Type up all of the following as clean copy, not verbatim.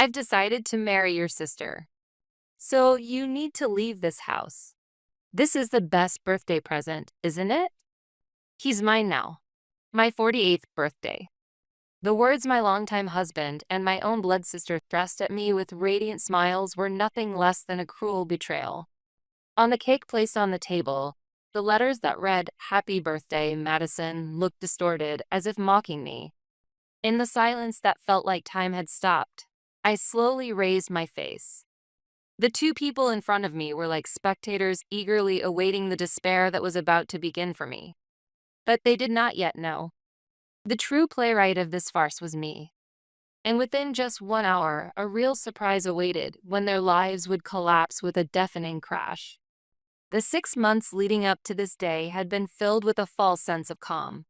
I've decided to marry your sister. So you need to leave this house. This is the best birthday present, isn't it? He's mine now. My 48th birthday. The words my longtime husband and my own blood sister thrust at me with radiant smiles were nothing less than a cruel betrayal. On the cake placed on the table, the letters that read, "Happy Birthday, Madison," looked distorted, as if mocking me. In the silence that felt like time had stopped, I slowly raised my face. The two people in front of me were like spectators eagerly awaiting the despair that was about to begin for me. But they did not yet know. The true playwright of this farce was me. And within just 1 hour, a real surprise awaited when their lives would collapse with a deafening crash. The 6 months leading up to this day had been filled with a false sense of calm.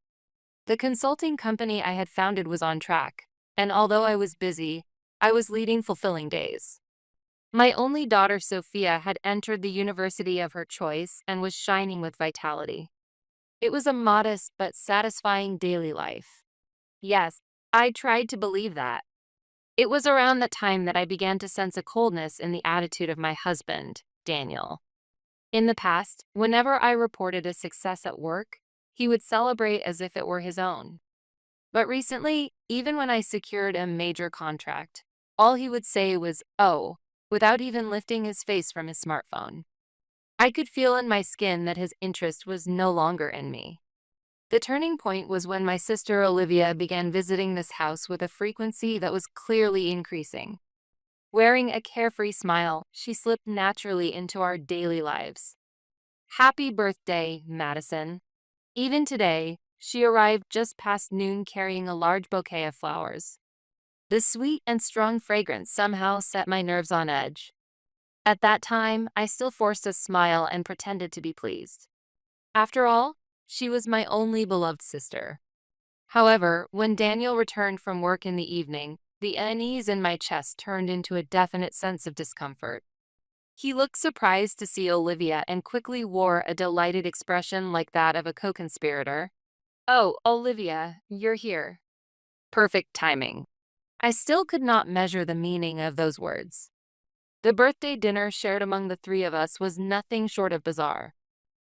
The consulting company I had founded was on track, and although I was busy, I was leading fulfilling days. My only daughter, Sophia, had entered the university of her choice and was shining with vitality. It was a modest but satisfying daily life. Yes, I tried to believe that. It was around that time that I began to sense a coldness in the attitude of my husband, Daniel. In the past, whenever I reported a success at work, he would celebrate as if it were his own. But recently, even when I secured a major contract, all he would say was, "Oh," without even lifting his face from his smartphone. I could feel in my skin that his interest was no longer in me. The turning point was when my sister Olivia began visiting this house with a frequency that was clearly increasing. Wearing a carefree smile, she slipped naturally into our daily lives. Happy birthday, Madison. Even today, she arrived just past noon carrying a large bouquet of flowers. The sweet and strong fragrance somehow set my nerves on edge. At that time, I still forced a smile and pretended to be pleased. After all, she was my only beloved sister. However, when Daniel returned from work in the evening, the unease in my chest turned into a definite sense of discomfort. He looked surprised to see Olivia and quickly wore a delighted expression like that of a co-conspirator. "Oh, Olivia, you're here." Perfect timing. I still could not measure the meaning of those words. The birthday dinner shared among the three of us was nothing short of bizarre.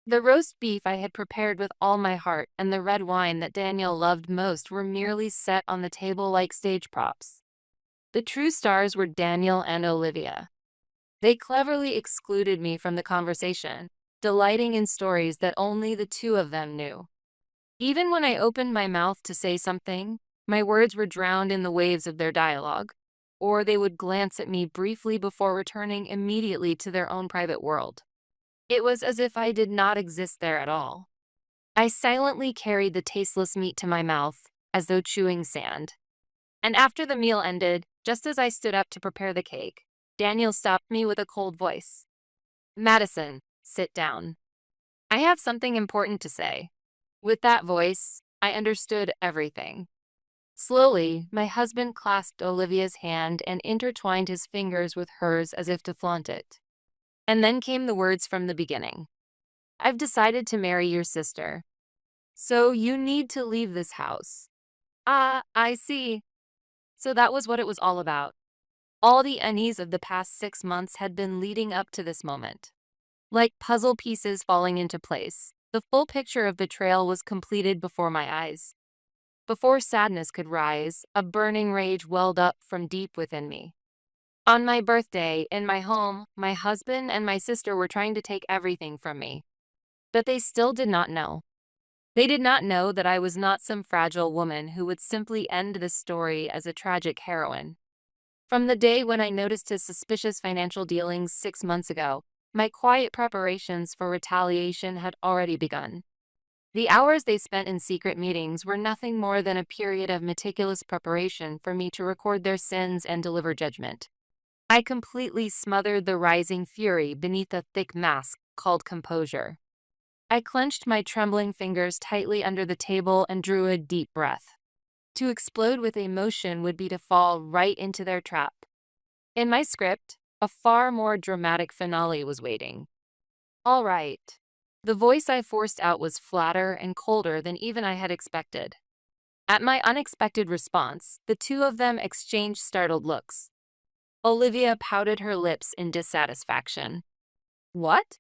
The roast beef I had prepared with all my heart and the red wine that Daniel loved most were merely set on the table like stage props. The true stars were Daniel and Olivia. They cleverly excluded me from the conversation, delighting in stories that only the two of them knew. Even when I opened my mouth to say something, my words were drowned in the waves of their dialogue, or they would glance at me briefly before returning immediately to their own private world. It was as if I did not exist there at all. I silently carried the tasteless meat to my mouth, as though chewing sand. And after the meal ended, just as I stood up to prepare the cake, Daniel stopped me with a cold voice. "Madison, sit down. I have something important to say." With that voice, I understood everything. Slowly, my husband clasped Olivia's hand and intertwined his fingers with hers as if to flaunt it. And then came the words from the beginning. "I've decided to marry your sister. So you need to leave this house." "Ah, I see." So that was what it was all about. All the unease of the past 6 months had been leading up to this moment. Like puzzle pieces falling into place, the full picture of betrayal was completed before my eyes. Before sadness could rise, a burning rage welled up from deep within me. On my birthday, in my home, my husband and my sister were trying to take everything from me. But they still did not know. They did not know that I was not some fragile woman who would simply end this story as a tragic heroine. From the day when I noticed his suspicious financial dealings 6 months ago, my quiet preparations for retaliation had already begun. The hours they spent in secret meetings were nothing more than a period of meticulous preparation for me to record their sins and deliver judgment. I completely smothered the rising fury beneath a thick mask called composure. I clenched my trembling fingers tightly under the table and drew a deep breath. To explode with emotion would be to fall right into their trap. In my script, a far more dramatic finale was waiting. "All right." The voice I forced out was flatter and colder than even I had expected. At my unexpected response, the two of them exchanged startled looks. Olivia pouted her lips in dissatisfaction. What?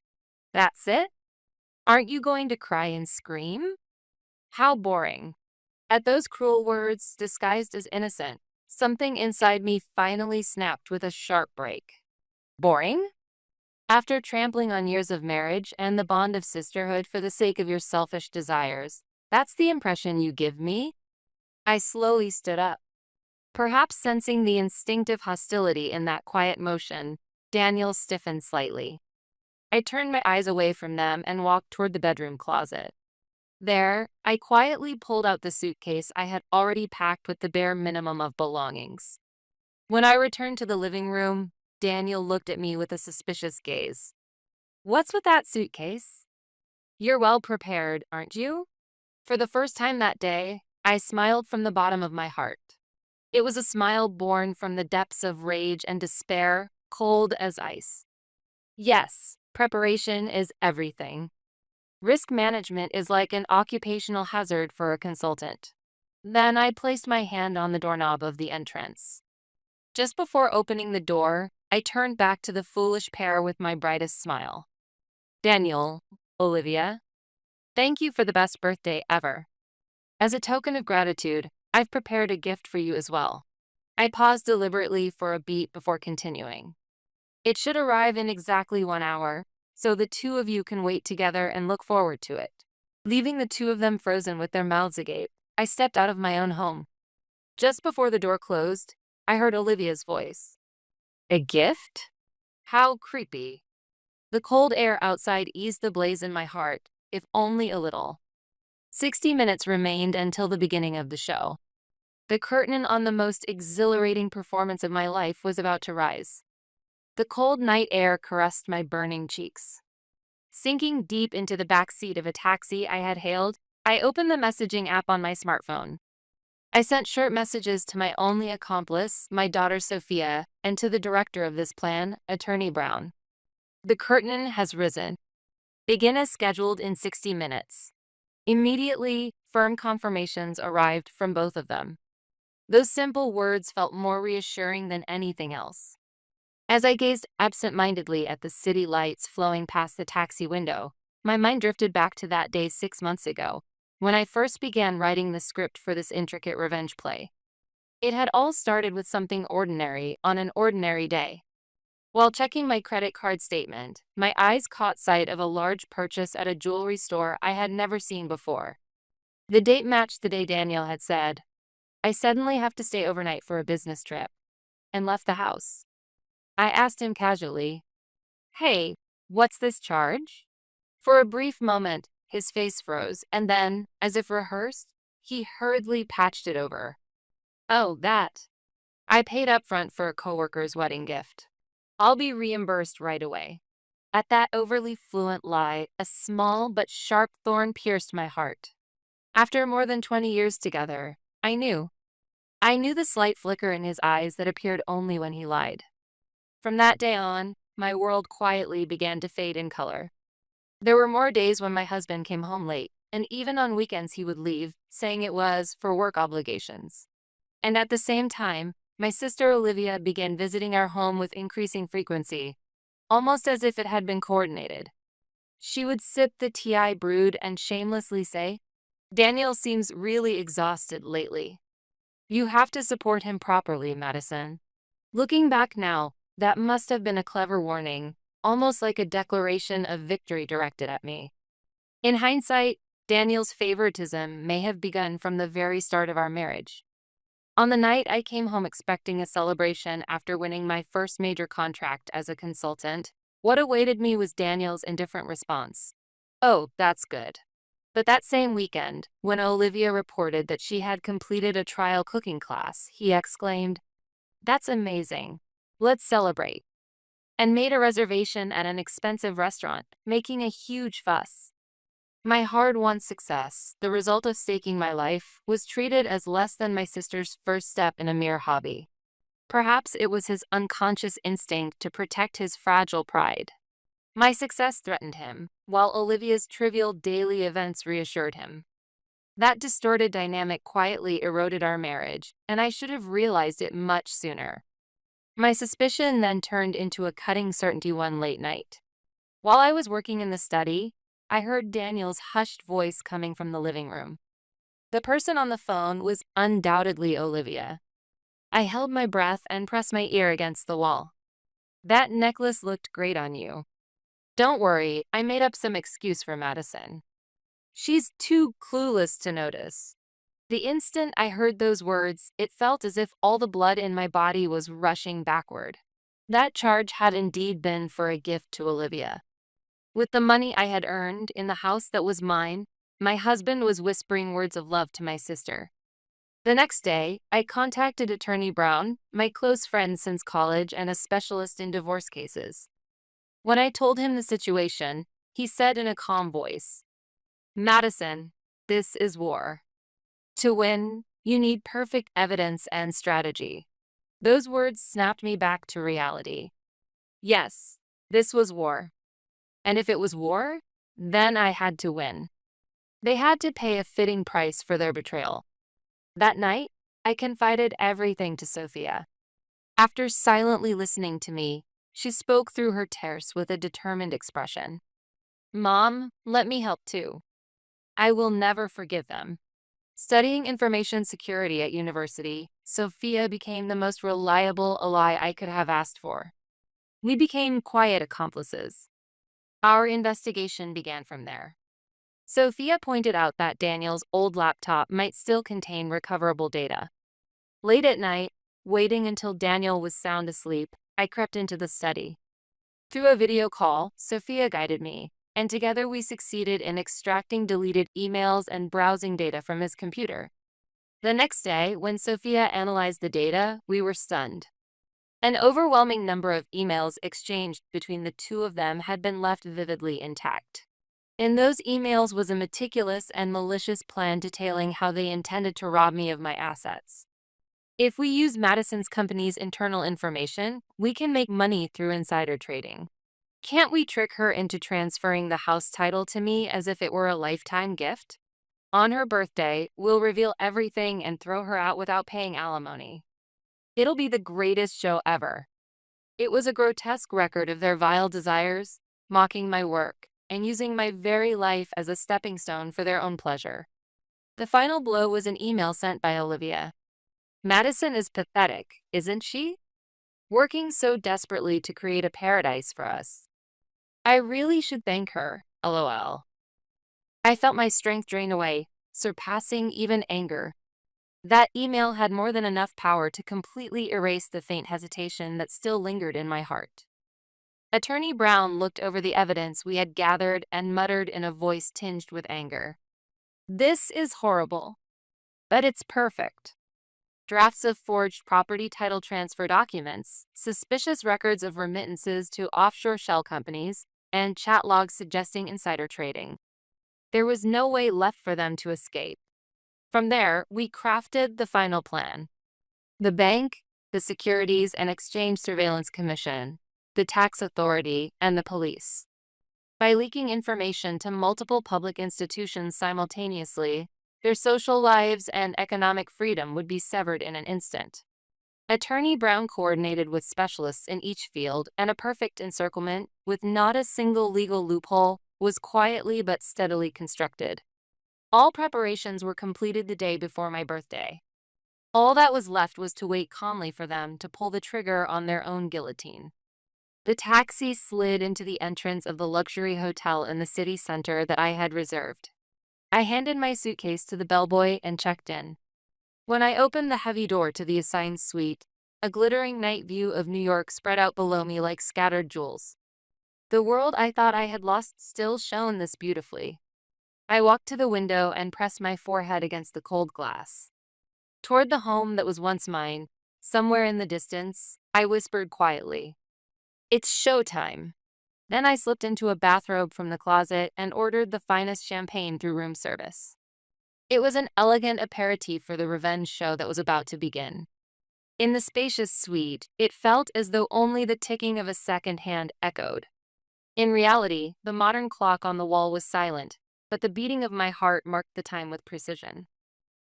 That's it? Aren't you going to cry and scream? How boring. At those cruel words, disguised as innocent, something inside me finally snapped with a sharp break. Boring? After trampling on years of marriage and the bond of sisterhood for the sake of your selfish desires, that's the impression you give me? I slowly stood up. Perhaps sensing the instinctive hostility in that quiet motion, Daniel stiffened slightly. I turned my eyes away from them and walked toward the bedroom closet. There, I quietly pulled out the suitcase I had already packed with the bare minimum of belongings. When I returned to the living room, Daniel looked at me with a suspicious gaze. What's with that suitcase? You're well prepared, aren't you? For the first time that day, I smiled from the bottom of my heart. It was a smile born from the depths of rage and despair, cold as ice. Yes, preparation is everything. Risk management is like an occupational hazard for a consultant. Then I placed my hand on the doorknob of the entrance. Just before opening the door, I turned back to the foolish pair with my brightest smile. Daniel, Olivia, thank you for the best birthday ever. As a token of gratitude, I've prepared a gift for you as well. I paused deliberately for a beat before continuing. It should arrive in exactly 1 hour, so the two of you can wait together and look forward to it. Leaving the two of them frozen with their mouths agape, I stepped out of my own home. Just before the door closed, I heard Olivia's voice. A gift? How creepy. The cold air outside eased the blaze in my heart, if only a little. 60 minutes remained until the beginning of the show. The curtain on the most exhilarating performance of my life was about to rise. The cold night air caressed my burning cheeks. Sinking deep into the back seat of a taxi I had hailed, I opened the messaging app on my smartphone. I sent short messages to my only accomplice, my daughter Sophia, and to the director of this plan, Attorney Brown. The curtain has risen. Begin as scheduled in 60 minutes. Immediately, firm confirmations arrived from both of them. Those simple words felt more reassuring than anything else. As I gazed absent-mindedly at the city lights flowing past the taxi window, my mind drifted back to that day 6 months ago, when I first began writing the script for this intricate revenge play. It had all started with something ordinary on an ordinary day. While checking my credit card statement, my eyes caught sight of a large purchase at a jewelry store I had never seen before. The date matched the day Daniel had said, I suddenly have to stay overnight for a business trip, and left the house. I asked him casually, Hey, what's this charge? For a brief moment, his face froze, and then, as if rehearsed, he hurriedly patched it over. Oh, that. I paid up front for a coworker's wedding gift. I'll be reimbursed right away. At that overly fluent lie, a small but sharp thorn pierced my heart. After more than 20 years together, I knew. I knew the slight flicker in his eyes that appeared only when he lied. From that day on, my world quietly began to fade in color. There were more days when my husband came home late, and even on weekends he would leave, saying it was for work obligations. And at the same time, my sister Olivia began visiting our home with increasing frequency, almost as if it had been coordinated. She would sip the tea I brewed and shamelessly say, Daniel seems really exhausted lately. You have to support him properly, Madison. Looking back now, that must have been a clever warning, almost like a declaration of victory directed at me. In hindsight, Daniel's favoritism may have begun from the very start of our marriage. On the night I came home expecting a celebration after winning my first major contract as a consultant, what awaited me was Daniel's indifferent response. Oh, that's good. But that same weekend, when Olivia reported that she had completed a trial cooking class, he exclaimed, That's amazing. Let's celebrate. And made a reservation at an expensive restaurant, making a huge fuss. My hard-won success, the result of staking my life, was treated as less than my sister's first step in a mere hobby. Perhaps it was his unconscious instinct to protect his fragile pride. My success threatened him, while Olivia's trivial daily events reassured him. That distorted dynamic quietly eroded our marriage, and I should have realized it much sooner. My suspicion then turned into a cutting certainty one late night. While I was working in the study, I heard Daniel's hushed voice coming from the living room. The person on the phone was undoubtedly Olivia. I held my breath and pressed my ear against the wall. "That necklace looked great on you." "Don't worry, I made up some excuse for Madison. She's too clueless to notice." The instant I heard those words, it felt as if all the blood in my body was rushing backward. That charge had indeed been for a gift to Olivia. With the money I had earned in the house that was mine, my husband was whispering words of love to my sister. The next day, I contacted Attorney Brown, my close friend since college and a specialist in divorce cases. When I told him the situation, he said in a calm voice, "Madison, this is war. To win, you need perfect evidence and strategy." Those words snapped me back to reality. Yes, this was war. And if it was war, then I had to win. They had to pay a fitting price for their betrayal. That night, I confided everything to Sophia. After silently listening to me, she spoke through her tears with a determined expression. "Mom, let me help too. I will never forgive them." Studying information security at university, Sophia became the most reliable ally I could have asked for. We became quiet accomplices. Our investigation began from there. Sophia pointed out that Daniel's old laptop might still contain recoverable data. Late at night, waiting until Daniel was sound asleep, I crept into the study. Through a video call, Sophia guided me, and together we succeeded in extracting deleted emails and browsing data from his computer. The next day, when Sophia analyzed the data, we were stunned. An overwhelming number of emails exchanged between the two of them had been left vividly intact. In those emails was a meticulous and malicious plan detailing how they intended to rob me of my assets. If we use Madison's company's internal information, we can make money through insider trading. Can't we trick her into transferring the house title to me as if it were a lifetime gift? On her birthday, we'll reveal everything and throw her out without paying alimony. It'll be the greatest show ever. It was a grotesque record of their vile desires, mocking my work, and using my very life as a stepping stone for their own pleasure. The final blow was an email sent by Olivia. "Madison is pathetic, isn't she? Working so desperately to create a paradise for us. I really should thank her, LOL." I felt my strength drain away, surpassing even anger. That email had more than enough power to completely erase the faint hesitation that still lingered in my heart. Attorney Brown looked over the evidence we had gathered and muttered in a voice tinged with anger. "This is horrible, but it's perfect. Drafts of forged property title transfer documents, suspicious records of remittances to offshore shell companies, and chat logs suggesting insider trading. There was no way left for them to escape. From there, we crafted the final plan. The bank, the Securities and Exchange Surveillance Commission, the tax authority, and the police. By leaking information to multiple public institutions simultaneously, their social lives and economic freedom would be severed in an instant. Attorney Brown coordinated with specialists in each field, and a perfect encirclement, with not a single legal loophole, was quietly but steadily constructed. All preparations were completed the day before my birthday. All that was left was to wait calmly for them to pull the trigger on their own guillotine. The taxi slid into the entrance of the luxury hotel in the city center that I had reserved. I handed my suitcase to the bellboy and checked in. When I opened the heavy door to the assigned suite, a glittering night view of New York spread out below me like scattered jewels. The world I thought I had lost still shone this beautifully. I walked to the window and pressed my forehead against the cold glass. Toward the home that was once mine, somewhere in the distance, I whispered quietly, "It's showtime." Then I slipped into a bathrobe from the closet and ordered the finest champagne through room service. It was an elegant aperitif for the revenge show that was about to begin. In the spacious suite, it felt as though only the ticking of a second hand echoed. In reality, the modern clock on the wall was silent, but the beating of my heart marked the time with precision.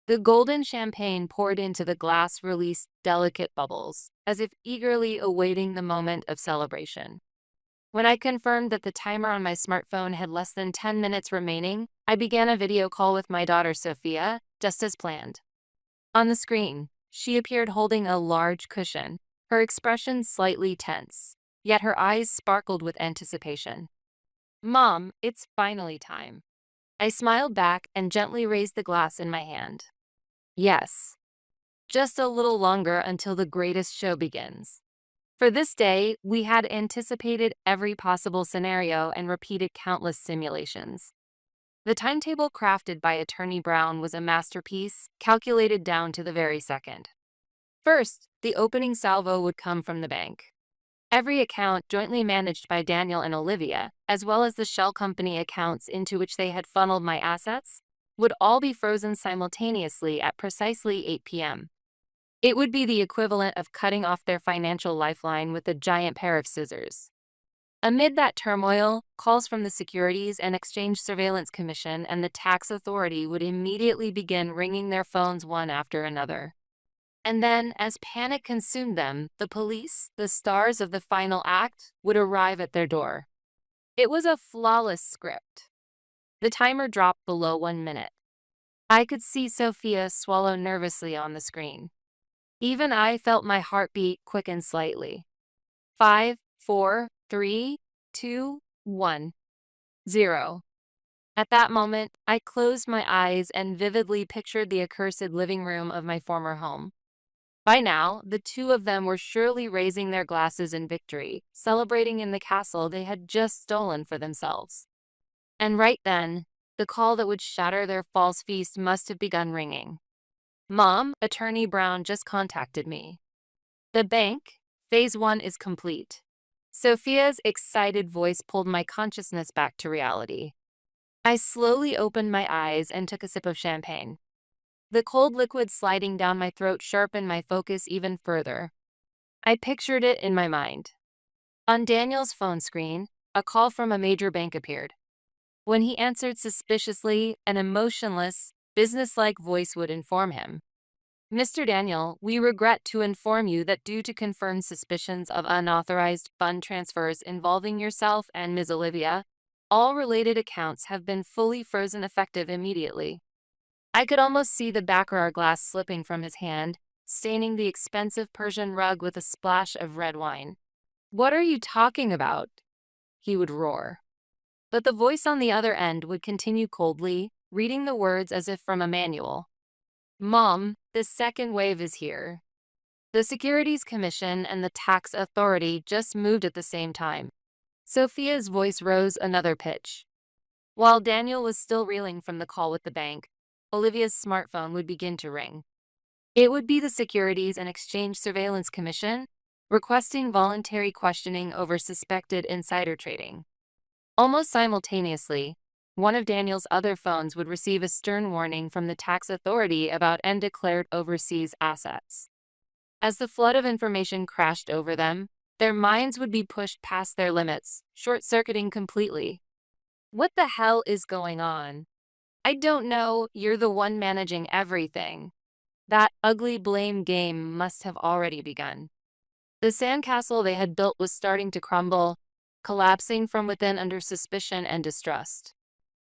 The golden champagne poured into the glass released delicate bubbles, as if eagerly awaiting the moment of celebration. When I confirmed that the timer on my smartphone had less than 10 minutes remaining, I began a video call with my daughter Sophia, just as planned. On the screen, she appeared holding a large cushion, her expression slightly tense, yet her eyes sparkled with anticipation. "Mom, it's finally time." I smiled back and gently raised the glass in my hand. "Yes, just a little longer until the greatest show begins." For this day, we had anticipated every possible scenario and repeated countless simulations. The timetable crafted by Attorney Brown was a masterpiece, calculated down to the very second. First, the opening salvo would come from the bank. Every account jointly managed by Daniel and Olivia, as well as the shell company accounts into which they had funneled my assets, would all be frozen simultaneously at precisely 8 p.m. It would be the equivalent of cutting off their financial lifeline with a giant pair of scissors. Amid that turmoil, calls from the Securities and Exchange Surveillance Commission and the tax authority would immediately begin ringing their phones one after another. And then, as panic consumed them, the police, the stars of the final act, would arrive at their door. It was a flawless script. The timer dropped below 1 minute. I could see Sophia swallow nervously on the screen. Even I felt my heartbeat quicken slightly. 5, 4, 3, 2, 1, 0. At that moment, I closed my eyes and vividly pictured the accursed living room of my former home. By now, the two of them were surely raising their glasses in victory, celebrating in the castle they had just stolen for themselves. And right then, the call that would shatter their false feast must have begun ringing. "Mom, Attorney Brown just contacted me. The bank, Phase 1 is complete." Sophia's excited voice pulled my consciousness back to reality. I slowly opened my eyes and took a sip of champagne. The cold liquid sliding down my throat sharpened my focus even further. I pictured it in my mind. On Daniel's phone screen, a call from a major bank appeared. When he answered suspiciously, an emotionless, businesslike voice would inform him, "Mr. Daniel, we regret to inform you that due to confirmed suspicions of unauthorized fund transfers involving yourself and Ms. Olivia, all related accounts have been fully frozen effective immediately." I could almost see the baccarat glass slipping from his hand, staining the expensive Persian rug with a splash of red wine. "What are you talking about?" he would roar. But the voice on the other end would continue coldly, reading the words as if from a manual. "Mom, the second wave is here." The Securities Commission and the tax authority just moved at the same time. Sophia's voice rose another pitch. While Daniel was still reeling from the call with the bank, Olivia's smartphone would begin to ring. It would be the Securities and Exchange Surveillance Commission, requesting voluntary questioning over suspected insider trading. Almost simultaneously, one of Daniel's other phones would receive a stern warning from the tax authority about undeclared overseas assets. As the flood of information crashed over them, their minds would be pushed past their limits, short-circuiting completely. "What the hell is going on?" "I don't know, you're the one managing everything." That ugly blame game must have already begun. The sandcastle they had built was starting to crumble, collapsing from within under suspicion and distrust.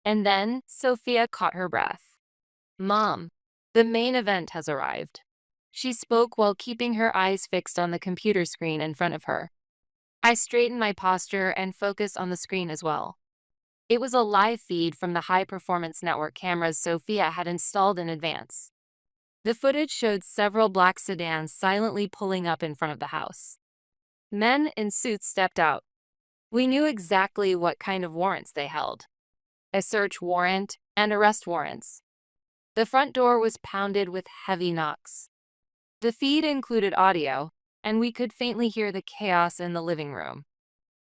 And then Sophia caught her breath. "Mom, the main event has arrived." She spoke while keeping her eyes fixed on the computer screen in front of her. I straightened my posture and focused on the screen as well. It was a live feed from the high-performance network cameras Sophia had installed in advance. The footage showed several black sedans silently pulling up in front of the house. Men in suits stepped out. We knew exactly what kind of warrants they held: a search warrant and arrest warrants. The front door was pounded with heavy knocks. The feed included audio, and we could faintly hear the chaos in the living room.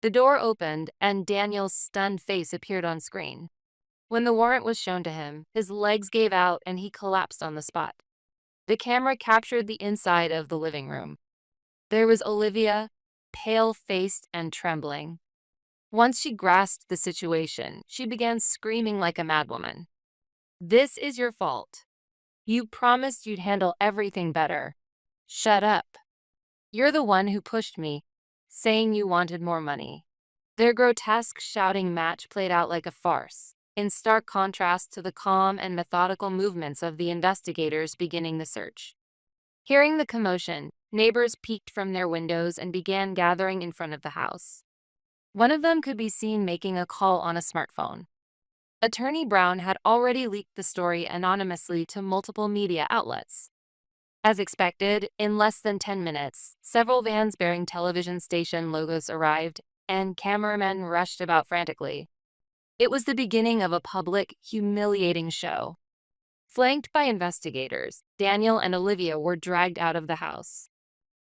The door opened, and Daniel's stunned face appeared on screen. When the warrant was shown to him, his legs gave out and he collapsed on the spot. The camera captured the inside of the living room. There was Olivia, pale-faced and trembling. Once she grasped the situation, she began screaming like a madwoman. "This is your fault. You promised you'd handle everything better. Shut up. You're the one who pushed me, saying you wanted more money. Their grotesque shouting match played out like a farce, in stark contrast to the calm and methodical movements of the investigators beginning the search. Hearing the commotion, neighbors peeked from their windows and began gathering in front of the house. One of them could be seen making a call on a smartphone. Attorney Brown had already leaked the story anonymously to multiple media outlets. As expected, in less than 10 minutes, several vans bearing television station logos arrived, and cameramen rushed about frantically. It was the beginning of a public, humiliating show. Flanked by investigators, Daniel and Olivia were dragged out of the house.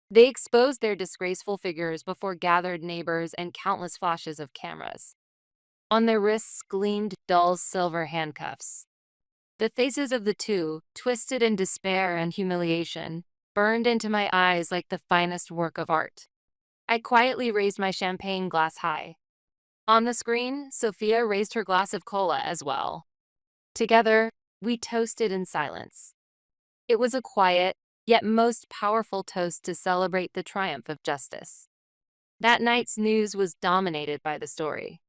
They exposed their disgraceful figures before gathered neighbors and countless flashes of cameras. On their wrists gleamed dull silver handcuffs. The faces of the two, twisted in despair and humiliation, burned into my eyes like the finest work of art. I quietly raised my champagne glass high. On the screen, Sophia raised her glass of cola as well. Together, we toasted in silence. It was a quiet, yet most powerful toast to celebrate the triumph of justice. That night's news was dominated by the story.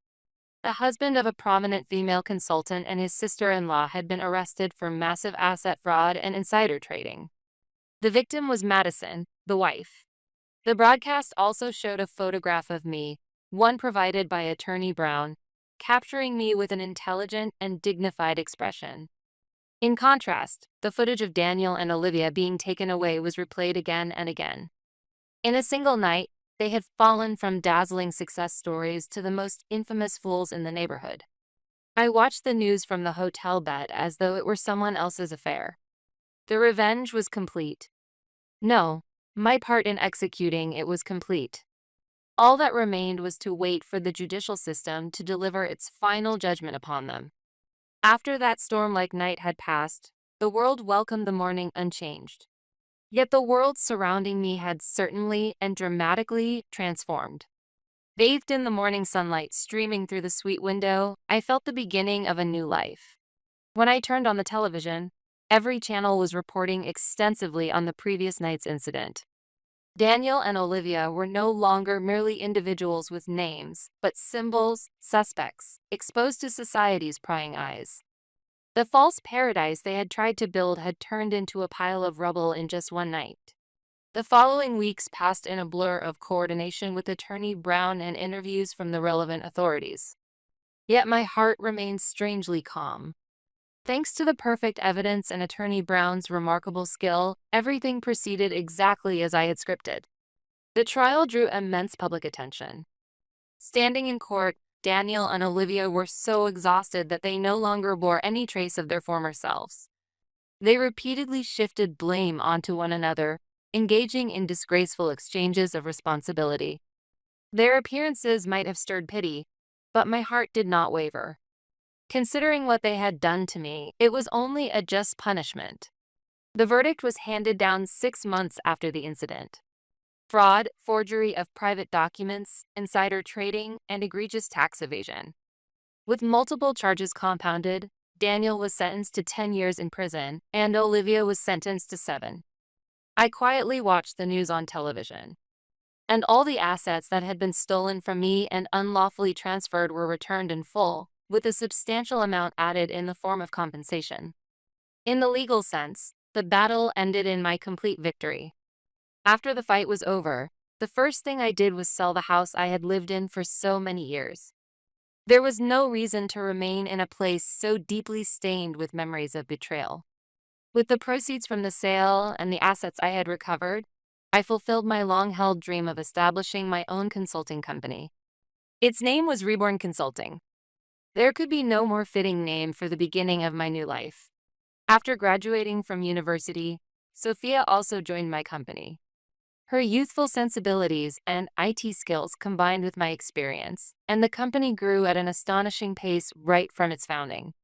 The husband of a prominent female consultant and his sister-in-law had been arrested for massive asset fraud and insider trading. The victim was Madison, the wife. The broadcast also showed a photograph of me, one provided by Attorney Brown, capturing me with an intelligent and dignified expression. In contrast, the footage of Daniel and Olivia being taken away was replayed again and again. In a single night, they had fallen from dazzling success stories to the most infamous fools in the neighborhood. I watched the news from the hotel bed as though it were someone else's affair. The revenge was complete. No, my part in executing it was complete. All that remained was to wait for the judicial system to deliver its final judgment upon them. After that storm-like night had passed, the world welcomed the morning unchanged. Yet the world surrounding me had certainly and dramatically transformed. Bathed in the morning sunlight streaming through the suite window, I felt the beginning of a new life. When I turned on the television, every channel was reporting extensively on the previous night's incident. Daniel and Olivia were no longer merely individuals with names, but symbols, suspects, exposed to society's prying eyes. The false paradise they had tried to build had turned into a pile of rubble in just one night. The following weeks passed in a blur of coordination with Attorney Brown and interviews from the relevant authorities. Yet my heart remained strangely calm. Thanks to the perfect evidence and Attorney Brown's remarkable skill, everything proceeded exactly as I had scripted. The trial drew immense public attention. Standing in court, Daniel and Olivia were so exhausted that they no longer bore any trace of their former selves. They repeatedly shifted blame onto one another, engaging in disgraceful exchanges of responsibility. Their appearances might have stirred pity, but my heart did not waver. Considering what they had done to me, it was only a just punishment. The verdict was handed down 6 months after the incident. Fraud, forgery of private documents, insider trading, and egregious tax evasion. With multiple charges compounded, Daniel was sentenced to 10 years in prison, and Olivia was sentenced to 7. I quietly watched the news on television. And all the assets that had been stolen from me and unlawfully transferred were returned in full, with a substantial amount added in the form of compensation. In the legal sense, the battle ended in my complete victory. After the fight was over, the first thing I did was sell the house I had lived in for so many years. There was no reason to remain in a place so deeply stained with memories of betrayal. With the proceeds from the sale and the assets I had recovered, I fulfilled my long-held dream of establishing my own consulting company. Its name was Reborn Consulting. There could be no more fitting name for the beginning of my new life. After graduating from university, Sophia also joined my company. Her youthful sensibilities and IT skills combined with my experience, and the company grew at an astonishing pace right from its founding.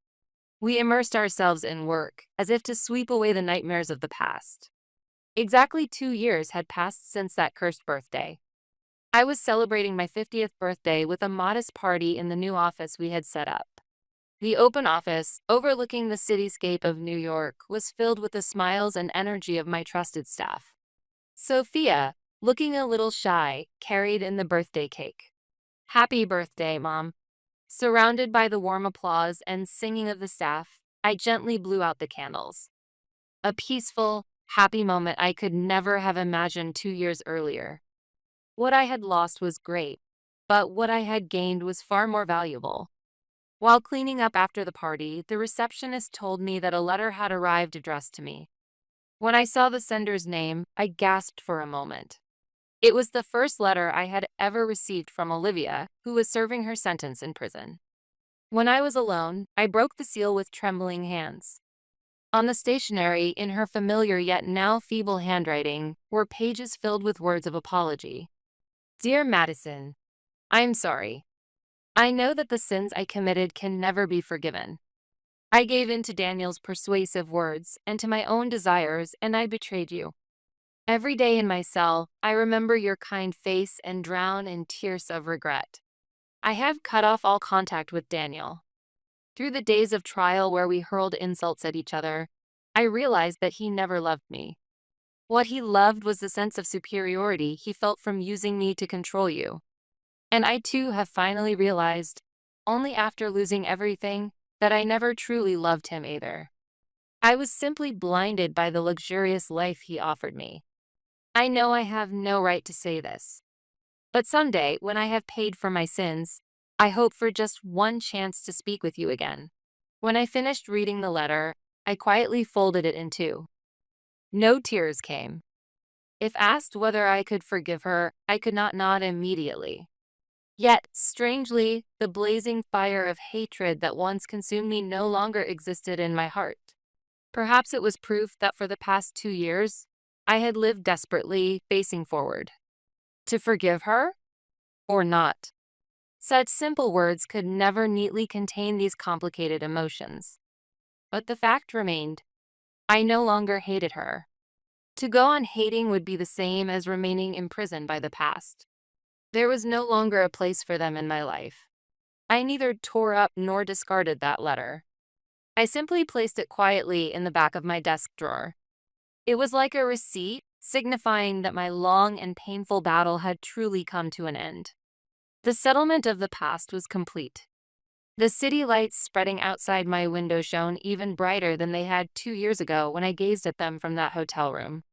We immersed ourselves in work, as if to sweep away the nightmares of the past. Exactly 2 years had passed since that cursed birthday. I was celebrating my 50th birthday with a modest party in the new office we had set up. The open office, overlooking the cityscape of New York, was filled with the smiles and energy of my trusted staff. Sophia, looking a little shy, carried in the birthday cake. "Happy birthday, Mom." Surrounded by the warm applause and singing of the staff, I gently blew out the candles. A peaceful, happy moment I could never have imagined 2 years earlier. What I had lost was great, but what I had gained was far more valuable. While cleaning up after the party, the receptionist told me that a letter had arrived addressed to me. When I saw the sender's name, I gasped for a moment. It was the first letter I had ever received from Olivia, who was serving her sentence in prison. When I was alone, I broke the seal with trembling hands. On the stationery, in her familiar yet now feeble handwriting, were pages filled with words of apology. "Dear Madison, I'm sorry. I know that the sins I committed can never be forgiven. I gave in to Daniel's persuasive words and to my own desires, and I betrayed you. Every day in my cell, I remember your kind face and drown in tears of regret. I have cut off all contact with Daniel. Through the days of trial where we hurled insults at each other, I realized that he never loved me. What he loved was the sense of superiority he felt from using me to control you. And I too have finally realized, only after losing everything, that I never truly loved him either. I was simply blinded by the luxurious life he offered me. I know I have no right to say this, but someday, when I have paid for my sins, I hope for just one chance to speak with you again." When I finished reading the letter, I quietly folded it in two. No tears came. If asked whether I could forgive her, I could not nod immediately. Yet, strangely, the blazing fire of hatred that once consumed me no longer existed in my heart. Perhaps it was proof that for the past 2 years, I had lived desperately, facing forward. To forgive her? Or not? Such simple words could never neatly contain these complicated emotions. But the fact remained. I no longer hated her. To go on hating would be the same as remaining imprisoned by the past. There was no longer a place for them in my life. I neither tore up nor discarded that letter. I simply placed it quietly in the back of my desk drawer. It was like a receipt, signifying that my long and painful battle had truly come to an end. The settlement of the past was complete. The city lights spreading outside my window shone even brighter than they had 2 years ago when I gazed at them from that hotel room.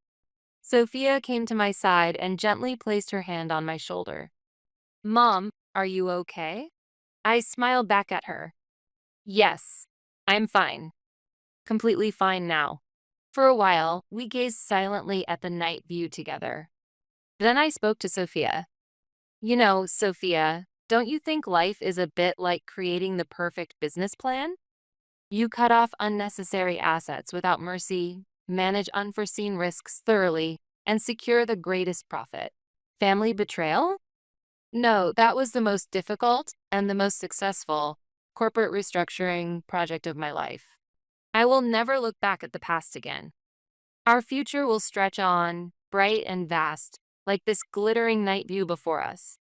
Sophia came to my side and gently placed her hand on my shoulder. "Mom, are you okay?" I smiled back at her. "Yes, I'm fine. Completely fine now." For a while, we gazed silently at the night view together. Then I spoke to Sophia. "You know, Sophia, don't you think life is a bit like creating the perfect business plan? You cut off unnecessary assets without mercy, manage unforeseen risks thoroughly, and secure the greatest profit. Family betrayal? No, that was the most difficult and the most successful corporate restructuring project of my life. I will never look back at the past again. Our future will stretch on, bright and vast, like this glittering night view before us.